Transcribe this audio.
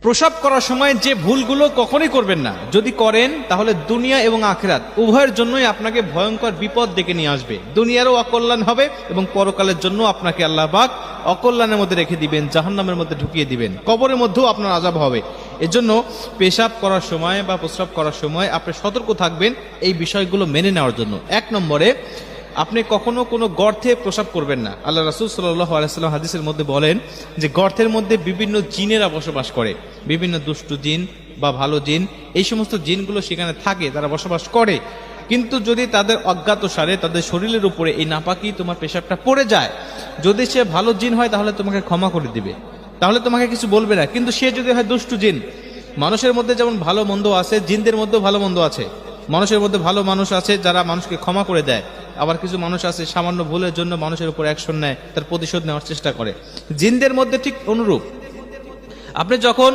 প্রসাব করার সময় যে ভুলগুলো কখনোই করবেন না, যদি করেন তাহলে দুনিয়া এবং আখিরাত উভয়ের জন্যই আপনাকে ভয়ঙ্কর বিপদ ডেকে নিয়ে আসবে। দুনিয়ারও অকল্যাণ হবে এবং পরকালের জন্য আপনাকে আল্লাহ পাক অকল্যাণের মধ্যে রেখে দিবেন, জাহান্নামের মধ্যে ঢুকিয়ে দিবেন, কবরের মধ্যেও আপনার আযাব হবে। এজন্য পেশাব করার সময় বা প্রস্রাব করার সময় আপনি সতর্ক থাকবেন এই বিষয়গুলো মেনে নেওয়ার জন্য। 1 নম্বরে, আপনি কখনো কোনো গর্তে প্রসাব করবেন না। আল্লাহ রাসূল সাল্লাল্লাহু আলাইহি ওয়াসাল্লাম হাদিসের মধ্যে বলেন যে গর্তের মধ্যে বিভিন্ন জিনেরা বসবাস করে, বিভিন্ন দুষ্ট জিন বা ভালো জিন, এই সমস্ত জিনগুলো সেখানে থাকে, তারা বসবাস করে। কিন্তু যদি তাদের অজ্ঞাতসারে তাদের শরীরের উপরে এই নাপাকি তোমার পেশাবটা পড়ে যায়, যদি সে ভালো জিন হয় তাহলে তোমাকে ক্ষমা করে দিবে, তাহলে তোমাকে কিছু বলবে না। কিন্তু সে যদি হয় দুষ্ট জিন, মানুষের মধ্যে যেমন ভালো মন্দ আছে, জিনদের মধ্যেও ভালো মন্দ আছে। মানুষের মধ্যে ভালো মানুষ আছে যারা মানুষকে ক্ষমা করে দেয়, আবার কিছু মানুষ আছে সামান্য ভুলের জন্য মানুষের উপর অ্যাকশন নেয়, তার প্রতিশোধ নেওয়ার চেষ্টা করে। জিনদের মধ্যে ঠিক অনুরূপ। আপনি যখন